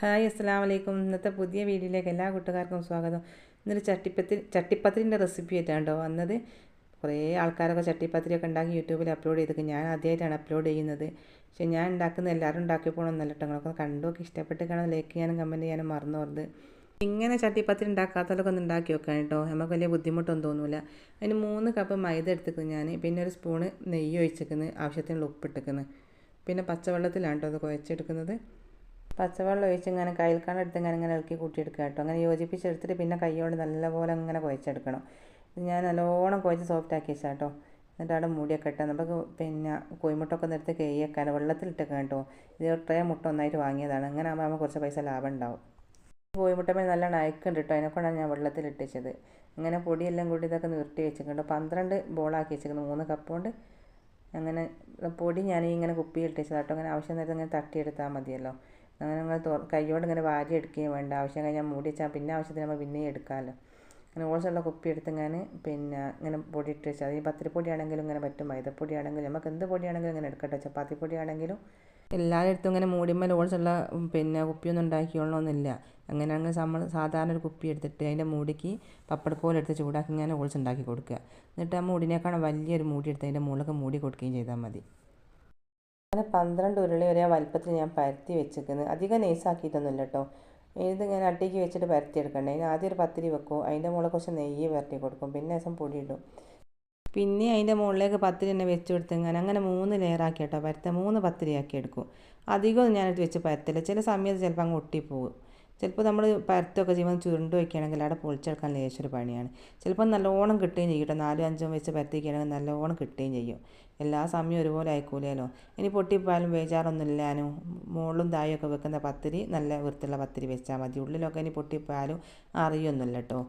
Hi അസ്സലാമു അലൈക്കും. ഇന്നത്തെ പുതിയ വീഡിയോയിലേക്ക് എല്ലാ കൂട്ടുകാർക്കും സ്വാഗതം. ഇന്നൊരു ചട്ടിപ്പത്തിരിൻ്റെ റെസിപ്പി ആയിട്ടാണ് വന്നത്. കുറേ ആൾക്കാരൊക്കെ ചട്ടിപ്പത്തിരിയൊക്കെ ഉണ്ടാക്കി യൂട്യൂബിൽ അപ്ലോഡ് ചെയ്തിട്ട് ഞാൻ ആദ്യമായിട്ടാണ് അപ്ലോഡ് ചെയ്യുന്നത്. പക്ഷേ ഞാൻ ഉണ്ടാക്കുന്ന എല്ലാവരും ഉണ്ടാക്കിയപ്പോഴൊന്നല്ല കേട്ടോ. നിങ്ങളൊക്കെ കണ്ടൊക്കെ ഇഷ്ടപ്പെട്ട് കാണാൻ ലൈക്ക് ചെയ്യാനും കമൻറ്റ് ചെയ്യാനും മറന്നു പോകരുത്. ഇങ്ങനെ ചട്ടിപ്പത്തിരി ഉണ്ടാക്കാത്തവരൊക്കെ ഒന്ന് ഉണ്ടാക്കി വെക്കാൻ കേട്ടോ. നമുക്ക് വലിയ ബുദ്ധിമുട്ടൊന്നും തോന്നില്ല. അതിന് 3 കപ്പ് മൈദ എടുത്തിരിക്കുന്നത് ഞാൻ. പിന്നെ ഒരു സ്പൂണ് നെയ്യ് ഒഴിച്ചിരിക്കുന്നത്, ആവശ്യത്തിനുള്ള ഉപ്പിട്ടിരിക്കുന്നത്. പിന്നെ പച്ചവെള്ളത്തിലാണ് കേട്ടോ അത് കുഴച്ചെടുക്കുന്നത്. പച്ചവെള്ളം ഒഴിച്ച് ഇങ്ങനെ കയ്യിൽക്കാണെടുത്ത് ഇങ്ങനെ ഇളക്കി കൂട്ടിയെടുക്കുക കേട്ടോ. അങ്ങനെ യോജിപ്പിച്ചെടുത്തിട്ട് പിന്നെ കൈയോട് നല്ലപോലെ ഇങ്ങനെ കുഴച്ചെടുക്കണം. ഞാൻ നല്ലോണം കുഴച്ച് സോഫ്റ്റാക്കി വെച്ചാൽ കേട്ടോ. എന്നിട്ട് അവിടെ മൂടിയൊക്കെ ഇട്ടാൽ നമുക്ക് പിന്നെ കോഴിമുട്ടൊക്കെ നിർത്തി കേൾക്കാൻ വെള്ളത്തിലിട്ടൊക്കെ കേട്ടോ. ഇത് ട്രേ മുട്ട ഒന്നായിട്ട് വാങ്ങിയതാണ്. അങ്ങനെ ആകുമ്പോൾ നമുക്ക് കുറച്ച് പൈസ ലാഭം ഉണ്ടാവും. കോഴിമുട്ടമേ നല്ല അയക്കുണ്ട് കേട്ടോ. അതിനെക്കൊണ്ടാണ് ഞാൻ വെള്ളത്തിലിട്ടിച്ചത്. ഇങ്ങനെ പൊടിയെല്ലാം കൂടി ഇതൊക്കെ നിർത്തി വെച്ചിട്ടുണ്ട്. 12 ബോളാക്കി വെച്ചിരിക്കുന്നു 3 കപ്പ് കൊണ്ട്. അങ്ങനെ പൊടി ഞാൻ ഇങ്ങനെ കുപ്പിയിലിട്ടിച്ചത് കേട്ടോ. അങ്ങനെ ആവശ്യം നേരത്തെ ഇങ്ങനെ തട്ടിയെടുത്താൽ മതിയല്ലോ. അങ്ങനെ നിങ്ങൾ കൈയോട് ഇങ്ങനെ വാരി എടുക്കുകയും വേണ്ട. ആവശ്യം കഴിഞ്ഞാൽ മൂടി വെച്ചാൽ പിന്നെ ആവശ്യത്തിന് നമ്മൾ പിന്നെയും എടുക്കാമല്ലോ. അങ്ങനെ ഓൾസുള്ള കുപ്പി എടുത്ത് ഞാൻ പിന്നെ ഇങ്ങനെ പൊടി ഇട്ട് വെച്ചാൽ ഈ പത്തിരിപ്പൊടി ആണെങ്കിലും ഇങ്ങനെ പറ്റും, മൈദപ്പൊടി ആണെങ്കിലും നമുക്ക് എന്ത് പൊടിയാണെങ്കിലും ഇങ്ങനെ എടുക്കട്ടെ. ചപ്പാത്തിപ്പൊടി ആണെങ്കിലും എല്ലാവരും എടുത്തും ഇങ്ങനെ മൂടിന്മേൽ ഓൾസുള്ള പിന്നെ കുപ്പിയൊന്നും ഉണ്ടാക്കിയോളണമെന്നില്ല. അങ്ങനെ നമ്മൾ സാധാരണ ഒരു കുപ്പി എടുത്തിട്ട് അതിൻ്റെ മൂടിക്ക് പപ്പടക്കോലെടുത്ത് ചൂടാക്കി ഇങ്ങനെ ഓൾസ് ഉണ്ടാക്കി കൊടുക്കുക. എന്നിട്ട് ആ മൂടിനേക്കാളും വലിയൊരു മൂടി എടുത്ത് അതിൻ്റെ മുകളിലൊക്കെ മൂടി കൊടുക്കുകയും ചെയ്താൽ മതി. അങ്ങനെ 12 ഉരുളി വരെ വലിപ്പത്തിൽ ഞാൻ പരത്തി വെച്ചിരിക്കുന്നത്. അധികം നൈസാക്കിയിട്ടൊന്നുമില്ല കേട്ടോ. ഇത് ഞാൻ അട്ടിക്ക് വെച്ചിട്ട് പരത്തിയെടുക്കണ്ടേ. അതിന് ആദ്യം ഒരു പത്തിരി വെക്കും, അതിൻ്റെ മുകളിൽ കുറച്ച് നെയ്യ് പരത്തി കൊടുക്കും, പിന്നെ ദിവസം പൊടി ഇടും. പിന്നെ അതിൻ്റെ മുകളിലേക്ക് പത്തിരി തന്നെ വെച്ച് കൊടുത്ത് അങ്ങനെ 3 ലെയറാക്കി കേട്ടോ പരത്ത 3 പത്തിരിയാക്കി എടുക്കും. അധികം ഞാനിട്ട് വെച്ച് പരത്തില്ല. ചില സമയത്ത് ചിലപ്പോൾ അങ്ങ് ഒട്ടിപ്പോവും. ചിലപ്പോൾ നമ്മൾ പരത്തൊക്കെ ചെയ്യുമ്പോൾ ചുരുണ്ട് വയ്ക്കുകയാണെങ്കിൽ അവിടെ പൊളിച്ചെടുക്കാൻ ലേശൊരു പണിയാണ്. ചിലപ്പോൾ നല്ലോണം കിട്ടുകയും ചെയ്യും കേട്ടോ. 4 5 വെച്ച് പരത്തിക്കുകയാണെങ്കിൽ നല്ലോണം കിട്ടുകയും ചെയ്യും. എല്ലാ സമയവും ഒരുപോലെ ആയിക്കൂലല്ലോ. ഇനി പൊട്ടിപ്പോയാലും ബേജാറൊന്നുമില്ലാനും. മുകളിലും താഴെയൊക്കെ വെക്കുന്ന പത്തിരി നല്ല വൃത്തിയുള്ള പത്തിരി വെച്ചാൽ മതി. ഉള്ളിലൊക്കെ ഇനി പൊട്ടിപ്പോയാലും അറിയൊന്നുമില്ല കേട്ടോ.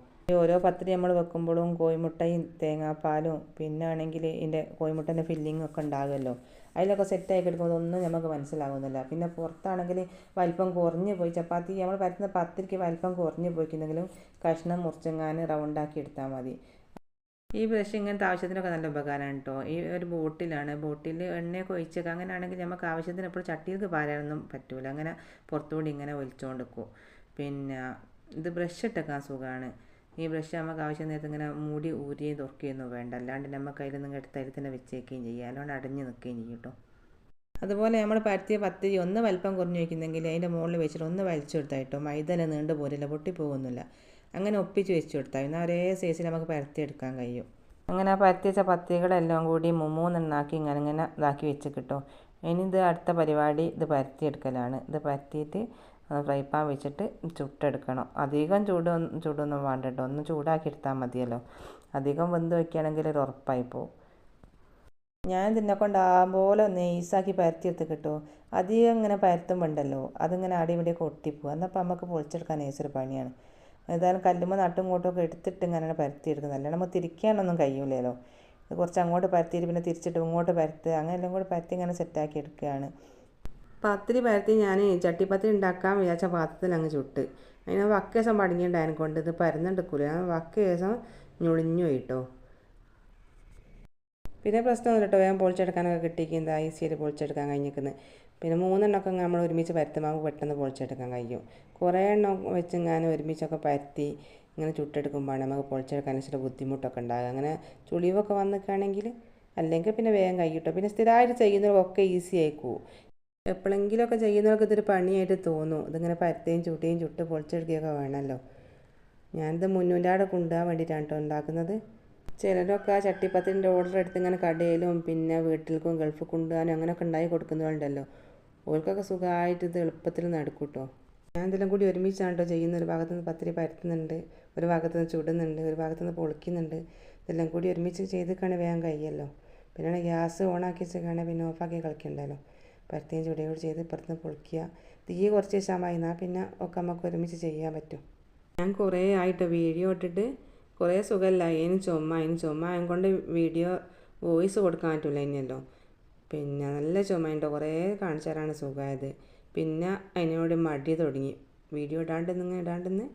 ഓരോ പത്തിരി നമ്മൾ വെക്കുമ്പോഴും കോഴിമുട്ടയും തേങ്ങാപ്പാലും പിന്നെ ആണെങ്കിൽ ഇതിൻ്റെ കോഴിമുട്ടൻ്റെ ഫില്ലിംഗ് ഒക്കെ ഉണ്ടാകുമല്ലോ. അതിലൊക്കെ സെറ്റാക്കി എടുക്കുമ്പോൾ ഒന്നും നമുക്ക് മനസ്സിലാകുന്നില്ല. പിന്നെ പുറത്താണെങ്കിൽ വലിപ്പം കുറഞ്ഞ് പോയി ചപ്പാത്തി നമ്മൾ പരത്തുന്ന പത്തിരിക്ക് വലിപ്പം കുറഞ്ഞ് പോയിട്ടുണ്ടെങ്കിലും കഷ്ണം മുറിച്ചെങ്ങാനും റൗണ്ടാക്കി എടുത്താൽ മതി. ഈ ബ്രഷ് ഇങ്ങനത്തെ ആവശ്യത്തിനൊക്കെ നല്ല ഉപകാരമാണ് കേട്ടോ. ഈ ഒരു ബോട്ടിൽ എണ്ണയൊക്കെ ഒഴിച്ചേക്കുക. അങ്ങനെയാണെങ്കിൽ നമുക്ക് ആവശ്യത്തിന് എപ്പോഴും ചട്ടിയിലേക്ക് പാരാനൊന്നും പറ്റില്ല. അങ്ങനെ പുറത്തുകൂടി ഇങ്ങനെ ഒലിച്ചുകൊണ്ട് വെക്കും. പിന്നെ ഇത് ബ്രഷ് ഇട്ടേക്കാൻ സുഖമാണ്. ഈ ബ്രഷ് നമുക്ക് ആവശ്യം നേരത്തെ ഇങ്ങനെ മൂടി ഊരിയും തുറക്കുകയൊന്നും വേണ്ട. അല്ലാണ്ട് നമുക്ക് അതിൽ നിന്ന് എടുത്ത് അതിൽ തന്നെ വെച്ചേക്കുകയും ചെയ്യുക. അല്ലാണ്ട് അടഞ്ഞ് നിൽക്കുകയും ചെയ്യും കേട്ടോ. അതുപോലെ നമ്മൾ പരത്തിയ പത്തിരി ഒന്ന് വലിപ്പം കുറഞ്ഞ് വയ്ക്കുന്നെങ്കിൽ അതിൻ്റെ മുകളിൽ വെച്ചിട്ട് ഒന്ന് വലിച്ചു കൊടുത്താൽ കേട്ടോ. മൈദല നീണ്ടു പോരില്ല, പൊട്ടിപ്പോകുന്നില്ല. അങ്ങനെ ഒപ്പിച്ച് വെച്ച് കൊടുത്താൽ എന്നാൽ ഒരേ സൈസിൽ നമുക്ക് പരത്തിയെടുക്കാൻ കഴിയും. അങ്ങനെ പരത്തി വെച്ച പത്തിരികളെല്ലാം കൂടി 3 എണ്ണാക്കി ഇങ്ങനെ ഇതാക്കി വെച്ച് കിട്ടും. ഇനി ഇത് അടുത്ത പരിപാടി ഇത് പരത്തിയെടുക്കലാണ്. ഇത് പരത്തിയിട്ട് ഫ്രൈ പാൻ വെച്ചിട്ട് ചുട്ടെടുക്കണം. അധികം ചൂടൊന്നും വേണ്ട കേട്ടോ. ഒന്ന് ചൂടാക്കി എടുത്താൽ മതിയല്ലോ. അധികം വെന്ത് വയ്ക്കുകയാണെങ്കിൽ ഒരു ഉറപ്പായി പോവും. ഞാൻ ഇതിനെ കൊണ്ടാകുമ്പോലെ നെയ്സാക്കി പരത്തിയെടുത്ത് കിട്ടും. അധികം ഇങ്ങനെ പരത്തുമ്പോണ്ടല്ലോ അതിങ്ങനെ അടി ഇവിടെയൊക്കെ ഒട്ടിപ്പോവും. എന്നപ്പോൾ നമുക്ക് പൊളിച്ചെടുക്കാൻ നേച്ചൊരു പണിയാണ്. ഏതായാലും കല്ലുമ്പോൾ നട്ടും ഇങ്ങോട്ടൊക്കെ എടുത്തിട്ട് ഇങ്ങനെ പരത്തിയെടുക്കുന്നത്. അല്ലാണ്ട് നമുക്ക് തിരിക്കാനൊന്നും കഴിയില്ലല്ലോ. ഇത് കുറച്ച് അങ്ങോട്ട് പരത്തിയിട്ട് പിന്നെ തിരിച്ചിട്ട് ഇങ്ങോട്ട് പരത്തുക, അങ്ങനെ എല്ലാം കൂടി പരത്തി ഇങ്ങനെ സെറ്റാക്കി എടുക്കുകയാണ്. പത്തിരി പരത്തി ഞാൻ ചട്ടിപ്പത്തിരി ഉണ്ടാക്കാൻ വിചാരിച്ച പാത്രത്തിൽ അങ്ങ് ചുട്ട്. അതിന് വക്ക ദിവസം പടിഞ്ഞിട്ടുണ്ടായതിനെ കൊണ്ട് ഇത് പരന്നെടുക്കൂല. ഞാൻ വക്ക ദിവസം ഞൊളിഞ്ഞു പോയിട്ടോ. പിന്നെ പ്രശ്നമൊന്നുമില്ല കേട്ടോ. വേഗം പൊളിച്ചെടുക്കാനൊക്കെ കിട്ടിയിരിക്കുന്നത് ഈസിയായിട്ട് പൊളിച്ചെടുക്കാൻ കഴിഞ്ഞിരിക്കുന്നത്. പിന്നെ 3 എണ്ണമൊക്കെ നമ്മൾ ഒരുമിച്ച് പരത്തുമ്പോൾ പെട്ടെന്ന് പൊളിച്ചെടുക്കാൻ കഴിയും. കുറേ എണ്ണം വെച്ച് ഞാൻ ഒരുമിച്ചൊക്കെ പരത്തി ഇങ്ങനെ ചുട്ടെടുക്കുമ്പോഴാണ് നമുക്ക് പൊളിച്ചെടുക്കാൻ ഇച്ചിരി ബുദ്ധിമുട്ടൊക്കെ ഉണ്ടാകുക. അങ്ങനെ ചുളിവൊക്കെ വന്നിക്കുകയാണെങ്കിൽ അല്ലെങ്കിൽ പിന്നെ വേഗം കഴിയും. പിന്നെ സ്ഥിരമായിട്ട് ചെയ്യുന്നവർക്കൊക്കെ ഈസി ആയിക്കൂ. എപ്പോഴെങ്കിലുമൊക്കെ ചെയ്യുന്നവർക്ക് ഇതൊരു പണിയായിട്ട് തോന്നും. ഇതിങ്ങനെ പരത്തുകയും ചുട്ടുകയും ചുട്ട് പൊളിച്ചെടുക്കുകയൊക്കെ വേണമല്ലോ. ഞാനിത് മുന്നൂൻ്റെ അവിടെ കൊണ്ടുപോകാൻ വേണ്ടിയിട്ടാണ് കേട്ടോ ഉണ്ടാക്കുന്നത്. ചിലരൊക്കെ ആ ചട്ടിപ്പത്തിൻ്റെ ഓർഡർ എടുത്ത് ഇങ്ങനെ കടയിലും പിന്നെ വീട്ടിലേക്കും ഗൾഫ് കൊണ്ടുപോകാനും അങ്ങനെയൊക്കെ ഉണ്ടാക്കി കൊടുക്കുന്നവരുണ്ടല്ലോ. ഓർക്കൊക്കെ സുഖമായിട്ട് ഇത് എളുപ്പത്തിൽ നടക്കും കേട്ടോ. ഞാൻ ഇതെല്ലാം കൂടി ഒരുമിച്ചാണ് കേട്ടോ ചെയ്യുന്നത്. ഒരു ഭാഗത്തുനിന്ന് പത്തിരി പരത്തുന്നുണ്ട്, ഒരു ഭാഗത്തുനിന്ന് ചുടുന്നുണ്ട്, ഒരു ഭാഗത്തുനിന്ന് പൊളിക്കുന്നുണ്ട്. ഇതെല്ലാം കൂടി ഒരുമിച്ച് ചെയ്തിട്ടാണ് വേഗം കഴിയല്ലോ. പിന്നെ ഗ്യാസ് ഓണാക്കി വെച്ചിട്ടാണെങ്കിൽ പിന്നെ ഓഫാക്കി കളിക്കണ്ടല്ലോ. പരത്തിയും ചുടയോട് ചെയ്ത് ഇപ്പുറത്തുനിന്ന് പൊളിക്കുക. തീ കുറച്ച് വെച്ചാൽ മതി, എന്നാൽ പിന്നെ ഒക്കെ നമുക്ക് ഒരുമിച്ച് ചെയ്യാൻ പറ്റും. ഞാൻ കുറേ ആയിട്ട് വീഡിയോ ഇട്ടിട്ട് കുറേ സുഖമില്ല. അതിന് ചുമ കൊണ്ട് വീഡിയോ വോയിസ് കൊടുക്കാൻ പറ്റില്ല ഇനിയല്ലോ. പിന്നെ നല്ല ചുമയുണ്ടോ, കുറേ കാണിച്ചു തരാനാണ് സുഖമായത്. പിന്നെ അതിനോട് മടി തുടങ്ങി. വീഡിയോ ഇടാണ്ടെന്ന്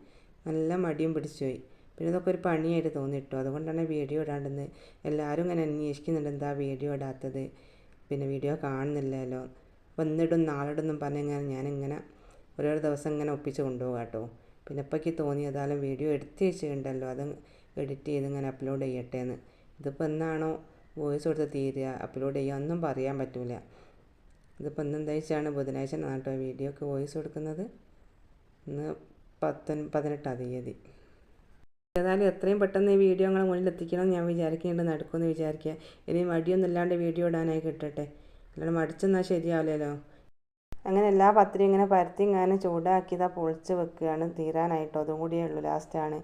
നല്ല മടിയും പിടിച്ചു പോയി. പിന്നെ ഇതൊക്കെ ഒരു പണിയായിട്ട് തോന്നിട്ടോ. അതുകൊണ്ടാണ് വീഡിയോ ഇടാണ്ടെന്ന്. എല്ലാവരും ഇങ്ങനെ അന്വേഷിക്കുന്നുണ്ട് എന്താ വീഡിയോ ഇടാത്തത്, പിന്നെ വീഡിയോ കാണുന്നില്ലല്ലോ, വന്നിടും നാളിടുന്നും പറഞ്ഞിങ്ങനെ ഞാനിങ്ങനെ ഓരോ ദിവസം ഇങ്ങനെ ഒപ്പിച്ച് കൊണ്ടുപോകാം കേട്ടോ. പിന്നെ ഇപ്പോഴേക്ക് തോന്നിയതാലും വീഡിയോ എടുത്ത് വെച്ചിട്ടുണ്ടല്ലോ, അത് എഡിറ്റ് ചെയ്ത് ഇങ്ങനെ അപ്ലോഡ് ചെയ്യട്ടെ എന്ന്. ഇതിപ്പോൾ എന്നാണോ വോയിസ് കൊടുത്ത് തീരുക അപ്ലോഡ് ചെയ്യുക ഒന്നും പറയാൻ പറ്റില്ല. ഇതിപ്പോൾ ഇന്നെന്താ വെച്ചാണ് ബുധനാഴ്ച കേട്ടോ വീഡിയോക്ക് വോയിസ് കൊടുക്കുന്നത്. ഇന്ന് 18-ാം തീയതി. ഏതായാലും എത്രയും പെട്ടെന്ന് ഈ വീഡിയോ നിങ്ങളെ മുന്നിൽ എത്തിക്കണം എന്ന് ഞാൻ വിചാരിക്കുന്നുണ്ട്. നടക്കുമെന്ന് വിചാരിക്കുക. ഇനി മടിയൊന്നും ഇല്ലാണ്ട് വീഡിയോ ഇടാനായി കിട്ടട്ടെ. അല്ലാണ്ട് മടിച്ചെന്നാൽ ശരിയാവില്ലല്ലോ. അങ്ങനെ എല്ലാ പത്തിരിയും ഇങ്ങനെ പരത്തി ഇങ്ങനെ ചൂടാക്കിയതാ പൊളിച്ച് വെക്കുകയാണ്. തീരാനായിട്ടോ, അതും കൂടിയേ ഉള്ളൂ, ലാസ്റ്റാണ്.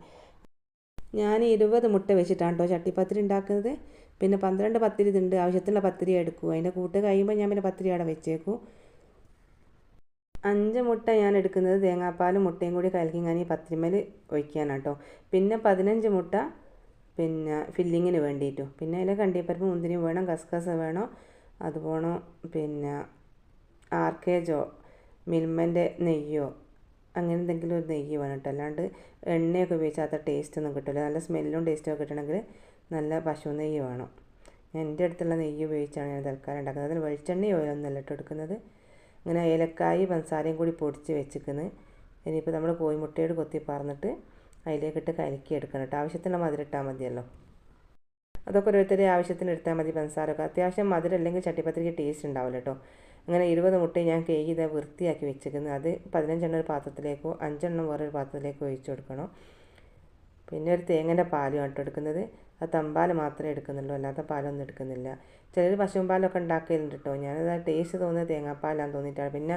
ഞാൻ 20 മുട്ട വെച്ചിട്ടാണ് കേട്ടോ ചട്ടിപ്പത്തിരി ഉണ്ടാക്കുന്നത്. പിന്നെ 12 പത്തിരി ഇതുണ്ട്, ആവശ്യത്തിനുള്ള പത്തിരി എടുക്കും. അതിൻ്റെ കൂട്ട് കഴിയുമ്പോൾ ഞാൻ പിന്നെ പത്തിരി അവിടെ വെച്ചേക്കും. 5 മുട്ട ഞാൻ എടുക്കുന്നത് തേങ്ങാപ്പാലും മുട്ടയും കൂടി കലക്കി ഞാൻ ഈ പത്തിരിമേൽ ഒഴിക്കാനാണ് കേട്ടോ. പിന്നെ 15 മുട്ട പിന്നെ ഫില്ലിങ്ങിന് വേണ്ടിയിട്ടും. പിന്നെ അതിൽ കണ്ടിപ്പരിപ്പ് മുന്തിരി വേണം, കസ്കസ് വേണം, അത് വേണം. പിന്നെ ആർക്കേജോ മിൽമൻ്റെ നെയ്യോ അങ്ങനെ എന്തെങ്കിലും ഒരു നെയ്യ് വേണം കേട്ടോ. അല്ലാണ്ട് എണ്ണയൊക്കെ ഉപയോഗിച്ചാത്ത ടേസ്റ്റ് ഒന്നും കിട്ടില്ല. നല്ല സ്മെല്ലും ടേസ്റ്റും ഒക്കെ കിട്ടണമെങ്കിൽ നല്ല പശു നെയ്യ് വേണം. ഞാൻ എൻ്റെ അടുത്തുള്ള നെയ്യ് ഉപയോഗിച്ചാണ് ഞാൻ തൽക്കാലം ഉണ്ടാക്കുന്നത്. അതിൽ വെളിച്ചെണ്ണയോ ഓയിലൊന്നുമല്ല കേട്ടോ എടുക്കുന്നത്. ഇങ്ങനെ ഏലക്കായും പഞ്ചസാരയും കൂടി പൊടിച്ച് വെച്ചിരിക്കുന്നത്. ഇനിയിപ്പോൾ നമ്മൾ കോഴിമുട്ടയോട് കൊത്തി പറന്നിട്ട് അതിലേക്കിട്ട് കലക്കി എടുക്കണം കേട്ടോ. ആവശ്യത്തിനുള്ള മധുരം ഇട്ടാൽ മതിയല്ലോ. അതൊക്കെ ഓരോരുത്തരുടെ ആവശ്യത്തിന് എടുത്താൽ മതി. പഞ്ചസാരൊക്കെ അത്യാവശ്യം മധുരം അല്ലെങ്കിൽ ചട്ടിപ്പത്തിരിക്ക് ടേസ്റ്റ് ഉണ്ടാവില്ല കേട്ടോ. അങ്ങനെ 20 മുട്ടയും ഞാൻ കേക്ക് ഇതാ വൃത്തിയാക്കി വെച്ചിരിക്കുന്നത്. അത് 15 ഒരു പാത്രത്തിലേക്കോ 5 വേറൊരു പാത്രത്തിലേക്കോ ഒഴിച്ചു കൊടുക്കണം. പിന്നെ ഒരു തേങ്ങൻ്റെ പാലും കേട്ടോ എടുക്കുന്നത്. അത് തമ്പാൽ മാത്രമേ എടുക്കുന്നുള്ളൂ, അല്ലാത്ത പാലൊന്നും എടുക്കുന്നില്ല. ചിലർ പശുമ്പാലൊക്കെ ഉണ്ടാക്കലുണ്ട് കേട്ടോ. ഞാനത് ടേസ്റ്റ് തോന്നുന്നത് തേങ്ങാപ്പാലാന്ന് തോന്നിയിട്ടാണ്. പിന്നെ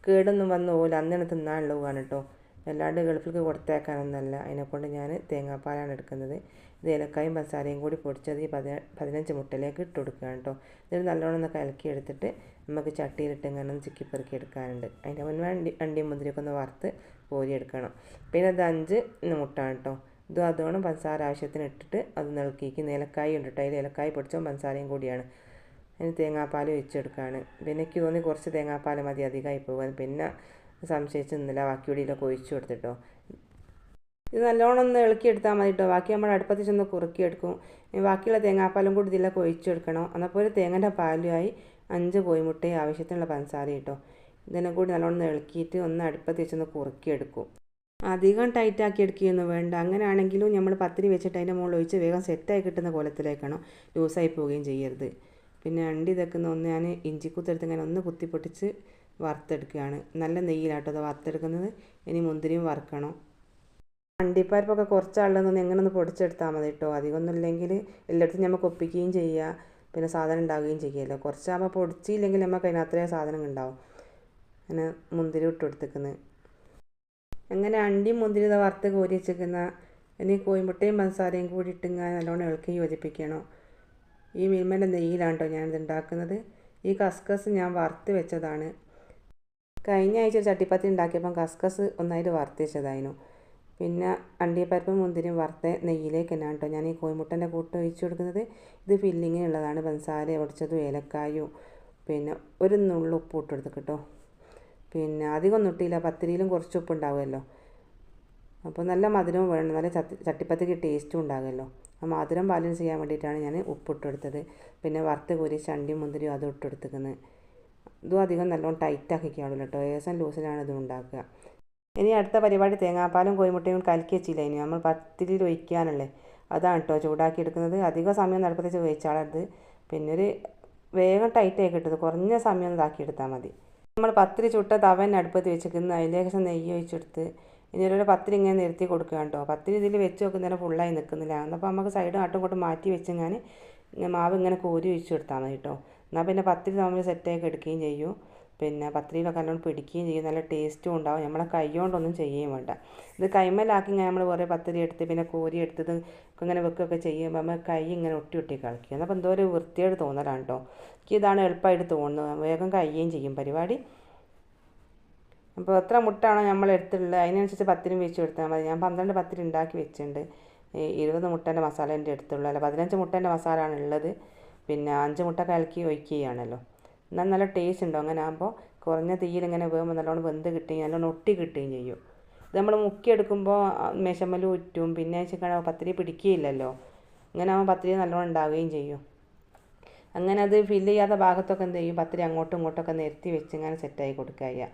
കേടൊന്നും വന്നു പോകില്ല, അന്നാണ് തിന്നാനുള്ളതാണ് കേട്ടോ. അല്ലാണ്ട് ഗൾഫിലേക്ക് കൊടുത്തേക്കാനൊന്നുമല്ല. അതിനെക്കൊണ്ട് ഞാൻ തേങ്ങാപ്പാലാണ് എടുക്കുന്നത്. ഇത് ഏലക്കായും പഞ്ചസാരയും കൂടി പൊടിച്ചത് ഈ 15 മുട്ടയിലേക്ക് ഇട്ട് കൊടുക്കുകയാണ് കേട്ടോ. ഇതിൽ നല്ലോണം ഒന്ന് കലക്കി എടുത്തിട്ട് നമുക്ക് ചട്ടിയിലിട്ട് ഇങ്ങനെ ഒന്ന് ചിക്കിപ്പെറുക്കി എടുക്കാനുണ്ട്. അതിൻ്റെ മുന്നേ അണ്ടിയും മുന്തിരിയൊക്കെ ഒന്ന് വറുത്ത് കോരിയെടുക്കണം. പിന്നെ അത് 5 മുട്ടയാണ് കേട്ടോ. ഇതും അതോണം പഞ്ചസാര ആവശ്യത്തിന് ഇട്ടിട്ട് അത് നിളക്കിക്ക് ഏലക്കായ ഉണ്ട് കേട്ടോ. അതിൽ ഏലക്കായ പൊടിച്ചും പഞ്ചസാരയും കൂടിയാണ്. അതിന് തേങ്ങാപ്പാൽ ഒഴിച്ചെടുക്കുകയാണ്. പിന്നെ എനിക്ക് തോന്നി കുറച്ച് തേങ്ങാപ്പാൽ മതി, അധികമായി പോകാൻ. പിന്നെ സംശയിച്ച് നിന്നില്ല, ബാക്കിയോടിയിലൊക്കെ ഒഴിച്ചു കൊടുത്തിട്ടോ. ഇത് നല്ലോണം ഒന്ന് ഇളക്കിയെടുത്താൽ മതി കേട്ടോ. ബാക്കി നമ്മൾ അടുപ്പത്ത് ചെന്ന് കുറുക്കിയെടുക്കും. ബാക്കിയുള്ള തേങ്ങാപ്പാലും കൂടി ഇതിലൊക്കെ ഒഴിച്ചെടുക്കണം. എന്നപ്പോൾ ഒരു തേങ്ങൻ്റെ പാലുമായി 5 കോഴിമുട്ടയും ആവശ്യത്തിനുള്ള പഞ്ചസാര കേട്ടോ. ഇതിനെ കൂടി നല്ലോണം ഇളക്കിയിട്ട് ഒന്ന് അടുപ്പത്ത് വെച്ചൊന്ന് കുറുക്കിയെടുക്കും. അധികം ടൈറ്റാക്കി എടുക്കുകയൊന്നും വേണ്ട. അങ്ങനെയാണെങ്കിലും നമ്മൾ പത്തിരി വെച്ചിട്ട് അതിൻ്റെ മുകളിൽ ഒഴിച്ച് വേഗം സെറ്റായി കിട്ടുന്ന കോലത്തിലേക്കാണോ, ലൂസായി പോവുകയും ചെയ്യരുത്. പിന്നെ അണ്ടി ഇതൊക്കെ ഒന്ന് ഞാൻ ഇഞ്ചിക്കുത്തെടുത്ത് ഇങ്ങനെ ഒന്ന് കുത്തിപ്പൊട്ടിച്ച് വറുത്തെടുക്കുകയാണ്. നല്ല നെയ്യിലാട്ടോ അത് വറുത്തെടുക്കുന്നത്. ഇനി മുന്തിരിയും വറുക്കണം. അണ്ടിപ്പരിപ്പൊക്കെ കുറച്ചാളുള്ളതൊന്ന് എങ്ങനെ ഒന്ന് പൊടിച്ചെടുത്താൽ മതി കേട്ടോ. അധികമൊന്നും ഇല്ലെങ്കിൽ എല്ലായിടത്തും നമുക്ക് ഒപ്പിക്കുകയും ചെയ്യുക, പിന്നെ സാധനം ഉണ്ടാവുകയും ചെയ്യുമല്ലോ. കുറച്ചാകുമ്പോൾ പൊടിച്ചില്ലെങ്കിൽ നമുക്ക് അതിനത്രയും സാധനം ഉണ്ടാവും. അങ്ങനെ മുന്തിരി ഇട്ട് കൊടുത്തേക്കുന്നത്. അങ്ങനെ അണ്ടിയും മുന്തിരി വറുത്ത് കോരി വെച്ചിരിക്കുന്ന ഇനി കോഴിമുട്ടയും പഞ്ചസാരയും കൂടി ഇട്ടിങ്ങനെ നല്ലോണം ഇളക്കി യോജിപ്പിക്കണം. ഈ മിൽമേൻ്റെ നെയ്യിലാണ് കേട്ടോ ഞാനിത് ഉണ്ടാക്കുന്നത്. ഈ കസ്കസ് ഞാൻ വറുത്ത് വെച്ചതാണ്. കഴിഞ്ഞ ആഴ്ച ഒരു ചട്ടിപ്പത്തി ഉണ്ടാക്കിയപ്പം കസ്കസ് ഒന്നായിട്ട് വറുത്ത് വെച്ചതായിരുന്നു. പിന്നെ അണ്ടിപ്പരിപ്പും മുന്തിരിയും വറുത്ത നെയ്യിലേക്ക് തന്നെയാണ് കേട്ടോ ഞാൻ ഈ കോഴിമുട്ടൻ്റെ കൂട്ട് ഒഴിച്ച് കൊടുക്കുന്നത്. ഇത് ഫില്ലിങ്ങിനുള്ളതാണ്. പഞ്ചസാര ഒടിച്ചതും ഏലക്കായും പിന്നെ ഒരു നുള്ളു ഉപ്പ് ഇട്ട് കൊടുത്തു കേട്ടോ. പിന്നെ അധികം ഇട്ടില്ല, പത്തിരിയിലും കുറച്ച് ഉപ്പ് ഉണ്ടാവുമല്ലോ. അപ്പോൾ നല്ല മധുരവും വേണം, നല്ല ചട്ടിപ്പത്തിക്ക് ടേസ്റ്റും ഉണ്ടാകുമല്ലോ. ആ മധുരം ബാലൻസ് ചെയ്യാൻ വേണ്ടിയിട്ടാണ് ഞാൻ ഉപ്പിട്ട് കൊടുത്തത്. പിന്നെ വറുത്ത് കോരി ചണ്ടിയും മുന്തിരിയും അതും ഇട്ട് കൊടുത്തേക്കുന്നത്. ഇതും അധികം നല്ലോണം ടൈറ്റാക്കിക്കാണല്ലോ കേട്ടോ. ഏകദേശം ലൂസിലാണ് ഇതും ഉണ്ടാക്കുക. ഇനി അടുത്ത പരിപാടി തേങ്ങാപ്പാലും കോഴിമുട്ടയും കലക്കി വെച്ചില്ല, ഇനി നമ്മൾ പത്തിരിയിൽ ഒഴിക്കാനുള്ളത് അതാണ് കേട്ടോ ചൂടാക്കി എടുക്കുന്നത്. അധികം സമയം അടുപ്പത്ത് വേവിച്ചാളത്. പിന്നെ ഒരു വേഗം ടൈറ്റായി കിട്ടുന്നത് കുറഞ്ഞ സമയം ഇതാക്കിയെടുത്താൽ മതി. നമ്മൾ പത്തിരി ചുട്ട തവൻ അടുപ്പത്ത് വെച്ചിരിക്കുന്നത്. അതിലേക്ക് നെയ്യ് ഒഴിച്ചെടുത്ത് ഇനി ഒരു പത്തിരി ഇങ്ങനെ നിരത്തി കൊടുക്കുക കേട്ടോ. പത്തിരി ഇതിൽ വെച്ച് നോക്കുന്നതിന് ഫുള്ളായി നിൽക്കുന്നില്ല. അപ്പോൾ നമുക്ക് സൈഡ് ആട്ടും ഇങ്ങോട്ടും മാറ്റി വെച്ച് ഞാൻ മാവ് ഇങ്ങനെ കോരി ഒഴിച്ച് കൊടുത്താൽ മതി കേട്ടോ. എന്നാൽ പിന്നെ പത്തിരി നമ്മൾ സെറ്റാക്കി എടുക്കുകയും ചെയ്യും. പിന്നെ പത്തിരിയിലൊക്കെ നല്ലോണം പിടിക്കുകയും ചെയ്യും, നല്ല ടേസ്റ്റും ഉണ്ടാവും. നമ്മളെ കൈ കൊണ്ടൊന്നും ചെയ്യുകയും വേണ്ട. ഇത് കൈമേലാക്കി ഇങ്ങനെ നമ്മൾ കുറേ പത്തിരി എടുത്ത് പിന്നെ കോരി എടുത്തത് ഇങ്ങനെ വെക്കുകയൊക്കെ ചെയ്യുമ്പോൾ നമ്മൾ കൈ ഇങ്ങനെ ഒട്ടി ഒട്ടി കളിക്കും. അപ്പോൾ എന്തോ ഒരു വൃത്തിയോട് തോന്നലാണ് കേട്ടോ. എനിക്ക് ഇതാണ് എളുപ്പമായിട്ട് തോന്നുന്നത്, വേഗം കഴിയുകയും ചെയ്യും പരിപാടി. അപ്പോൾ എത്ര മുട്ടാണോ നമ്മൾ എടുത്തിട്ടുള്ളത് അതിനനുസരിച്ച് പത്തിരി വെച്ച് കൊടുത്താൽ മതി. ഞാൻ 12 പത്തിരി ഉണ്ടാക്കി വെച്ചിട്ടുണ്ട്. 20 മുട്ടേൻ്റെ മസാല എൻ്റെ അടുത്തുള്ളൂ, അല്ല 15 മുട്ടേൻ്റെ മസാല ആണ് ഉള്ളത്. പിന്നെ 5 മുട്ട കലക്കി ഒഴിക്കുകയാണല്ലോ. എന്നാൽ നല്ല ടേസ്റ്റ് ഉണ്ടോ. അങ്ങനെ ആകുമ്പോൾ കുറഞ്ഞ തീയിൽ ഇങ്ങനെ വേകുമ്പോൾ നല്ലോണം വെന്ത് കിട്ടുകയും നല്ലോണം ഒട്ടി കിട്ടുകയും ചെയ്യും. ഇത് നമ്മൾ മുക്കിയെടുക്കുമ്പോൾ മേശമ്മൽ ഉറ്റും, പിന്നെ ചിക്കൻ പത്തിരി പിടിക്കുകയില്ലല്ലോ. ഇങ്ങനെ ആകുമ്പോൾ പത്തിരി നല്ലോണം ഉണ്ടാവുകയും ചെയ്യും. അങ്ങനെ അത് ഫില്ല് ചെയ്യാത്ത ഭാഗത്തൊക്കെ എന്ത് ചെയ്യും, പത്തിരി അങ്ങോട്ടും ഇങ്ങോട്ടൊക്കെ നിരത്തി വെച്ച് ഇങ്ങനെ സെറ്റായി കൊടുക്കുക.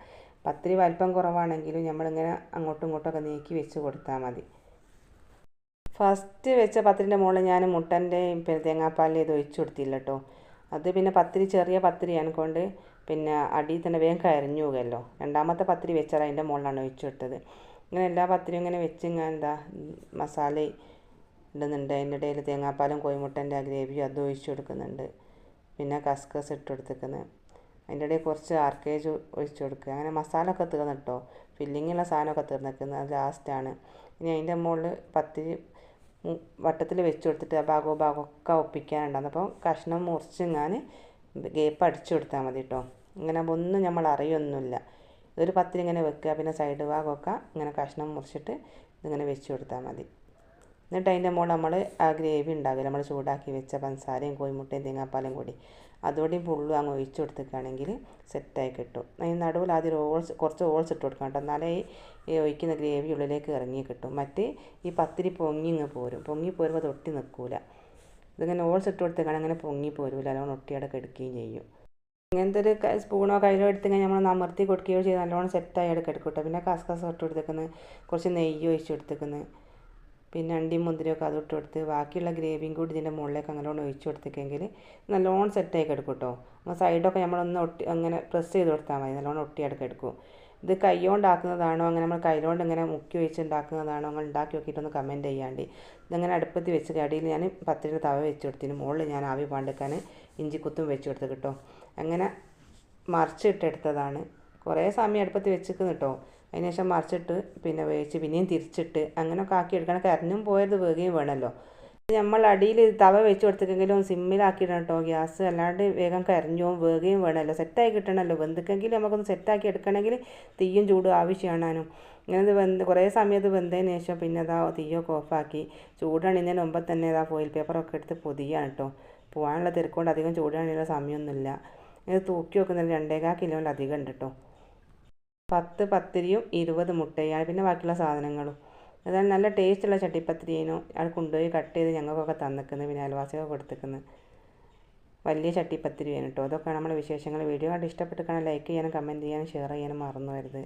പത്തിരി വലിപ്പം കുറവാണെങ്കിലും നമ്മളിങ്ങനെ അങ്ങോട്ടും ഇങ്ങോട്ടൊക്കെ നീക്കി വെച്ച് കൊടുത്താൽ മതി. ഫസ്റ്റ് വെച്ച പത്തിരിൻ്റെ മുകളിൽ ഞാൻ മുട്ടൻ്റെയും പിന്നെ തേങ്ങാപ്പാലിൽ ഇത് ഒഴിച്ചു കൊടുത്തില്ല കേട്ടോ. അത് പിന്നെ പത്തിരി ചെറിയ പത്തിരിയാണ് കൊണ്ട് പിന്നെ അടിയിൽ തന്നെ വേഗം കരിഞ്ഞു പോകുമല്ലോ. രണ്ടാമത്തെ പത്തിരി വെച്ചാൽ അതിൻ്റെ മുകളിലാണ് ഒഴിച്ചു കൊടുത്തത്. ഇങ്ങനെ എല്ലാ പത്തിരിയും ഇങ്ങനെ വെച്ച് ഞാൻ മസാല ഇടുന്നുണ്ട്. അതിൻ്റെ ഇടയിൽ തേങ്ങാപ്പാലും കോഴിമുട്ടൻ്റെ ഗ്രേവിയും അതും ഒഴിച്ചു കൊടുക്കുന്നുണ്ട്. പിന്നെ കസ്കസ് ഇട്ട് കൊടുത്തിരിക്കുന്നത്. അതിൻ്റെ ഇടയിൽ കുറച്ച് ആർക്കേജ് ഒഴിച്ചു കൊടുക്കുക. അങ്ങനെ മസാല ഒക്കെ തീർന്നു കേട്ടോ. ഫില്ലിങ്ങുള്ള സാധനമൊക്കെ തീർന്നിരിക്കുന്നത് അത് ലാസ്റ്റാണ്. ഇനി അതിൻ്റെ മുകളിൽ പത്തിരി വട്ടത്തിൽ വെച്ച് കൊടുത്തിട്ട് ആ ഭാഗമൊക്കെ ഒപ്പിക്കാനുണ്ടാകും. അപ്പോൾ കഷ്ണം മുറിച്ചിങ്ങാൻ ഗേപ്പ് അടിച്ചു കൊടുത്താൽ മതി കേട്ടോ. ഇങ്ങനെ ഒന്നും നമ്മൾ അറിയൊന്നുമില്ല. ഇതൊരു പത്തിരി ഇങ്ങനെ വെക്കുക. പിന്നെ സൈഡ് ഭാഗമൊക്കെ ഇങ്ങനെ കഷ്ണം മുറിച്ചിട്ട് ഇതിങ്ങനെ വെച്ച് കൊടുത്താൽ മതി. എന്നിട്ട് അതിൻ്റെ മുകളിൽ നമ്മൾ ആ ഗ്രേവി ഉണ്ടാകില്ല, നമ്മൾ ചൂടാക്കി വെച്ച പഞ്ചസാരയും കോഴിമുട്ടയും തേങ്ങാപ്പാലും കൂടി അതോടെയും ഫുള്ളും അങ്ങ് ഒഴിച്ച് കൊടുത്തിട്ടാണെങ്കിൽ സെറ്റായി കിട്ടും. അതിന് നടുവിൽ ആദ്യം കുറച്ച് ഹോൾസ് ഇട്ട് കൊടുക്കണം കേട്ടോ. എന്നാലേ ഈ ഒഴിക്കുന്ന ഗ്രേവി ഉള്ളിലേക്ക് ഇറങ്ങി കിട്ടും. മറ്റ് ഈ പത്തിരി പൊങ്ങി പോരും. പൊങ്ങി പോരുമ്പോൾ അത് ഒട്ടി നിൽക്കില്ല. ഇതിങ്ങനെ ഹോൾസ് ഇട്ട് കൊടുത്തേക്കാണെങ്കിൽ അങ്ങനെ പൊങ്ങി പോരില്ല, നല്ലോണം ഒട്ടിയുടെ കെടുക്കുകയും ചെയ്യും. ഇങ്ങനത്തെ ഒരു സ്പൂണോ കയ്യിലോ എടുത്തെങ്കിൽ നമ്മൾ അമർത്തി കൊടുക്കുകയോ ചെയ്ത് നല്ലോണം സെറ്റായി എടുക്കുക കേട്ടോ. പിന്നെ കസ്കസ് ഇട്ട് കൊടുത്തേക്കുന്നത്, കുറച്ച് നെയ്യ് ഒഴിച്ച് കൊടുത്തേക്കുന്നത്, പിന്നെ അണ്ടിയും മുന്തിരിയൊക്കെ അതിട്ട് കൊടുത്ത് ബാക്കിയുള്ള ഗ്രേവിയും കൂടി ഇതിൻ്റെ മുകളിലേക്ക് നല്ലോണം ഒഴിച്ച് കൊടുത്തേക്കെങ്കിൽ നല്ലോണം സെറ്റായി കിടക്കും കേട്ടോ. നമ്മൾ സൈഡൊക്കെ നമ്മളൊന്ന് അങ്ങനെ പ്രസ് ചെയ്ത് കൊടുത്താൽ മതി, നല്ലോണം ഒട്ടിയെടുക്കുക എടുക്കും. ഇത് കൈകൊണ്ടാക്കുന്നതാണോ അങ്ങനെ നമ്മൾ കൈകൊണ്ട് ഇങ്ങനെ മുക്കി വെച്ച് ഉണ്ടാക്കുന്നതാണോ നിങ്ങൾ ഉണ്ടാക്കി നോക്കിയിട്ടൊന്ന് കമൻറ്റ് ചെയ്യാണ്ട്. ഇതങ്ങനെ അടുപ്പത്ത് വെച്ച് അടിയിൽ ഞാൻ പത്തിരി തവ വെച്ച് കൊടുത്തിന്, മുകളിൽ ഞാൻ ആവി പാണ്ടിക്കാൻ ഇഞ്ചിക്കുത്തും വെച്ച് കൊടുത്ത് കേട്ടോ. അങ്ങനെ മറിച്ചിട്ടെടുത്തതാണ്. കുറേ സമയം അടുപ്പത്ത് വെച്ചിരിക്കുന്നു കേട്ടോ. അതിന് ശേഷം മറിച്ചിട്ട് പിന്നെ വേവിച്ച് പിന്നെയും തിരിച്ചിട്ട് അങ്ങനെയൊക്കെ ആക്കി എടുക്കണം. കരിഞ്ഞും പോയത് വേഗം വേണമല്ലോ. നമ്മൾ അടിയിൽ തവ വെച്ച് കൊടുത്തിട്ടെങ്കിലും സിമ്മിലാക്കിയിടണം കേട്ടോ ഗ്യാസ്. അല്ലാണ്ട് വേഗം കരിഞ്ഞും വേഗം വേണമല്ലോ, സെറ്റായി കിട്ടണമല്ലോ. വെന്തിക്കെങ്കിലും നമുക്കൊന്ന് സെറ്റാക്കി എടുക്കണമെങ്കിൽ തീയും ചൂടും ആവശ്യമാണാനും. ഇങ്ങനെ കുറേ സമയത്ത് വെന്തതിന് ശേഷം പിന്നെ അതാ തീയൊക്കെ ഓഫാക്കി ചൂടണിന്നതിന് മുമ്പ് തന്നെ അതാ ഫോയിൽ പേപ്പറൊക്കെ എടുത്ത് പൊതിയാണ് കേട്ടോ. പോകാനുള്ള തിരക്കൊണ്ട് അധികം ചൂടണിയുള്ള സമയമൊന്നുമില്ല. ഇത് തൂക്കി വെക്കുന്നത് 2.25 കിലോയിൽ അധികം ഉണ്ട് കേട്ടോ. 10 പത്തിരിയും 20 മുട്ടയാണ്, പിന്നെ ബാക്കിയുള്ള സാധനങ്ങളും. അതാണ് നല്ല ടേസ്റ്റുള്ള ചട്ടിപ്പത്തിരിയേനു. അത് കൊണ്ടുപോയി കട്ട് ചെയ്ത് ഞങ്ങൾക്കൊക്കെ തന്നിക്കുന്നത്, പിന്നെ അയൽവാസിയൊക്കെ കൊടുത്തിക്കുന്നത്. വലിയ ചട്ടിപ്പത്തിരി വേണം കേട്ടോ. അതൊക്കെയാണ് നമ്മുടെ വിശേഷങ്ങൾ. വീഡിയോ കണ്ട് ഇഷ്ടപ്പെട്ട് കാണാൻ ലൈക്ക് ചെയ്യാനും കമൻറ്റ് ചെയ്യാനും ഷെയർ ചെയ്യാനും മറന്നു വരുത്.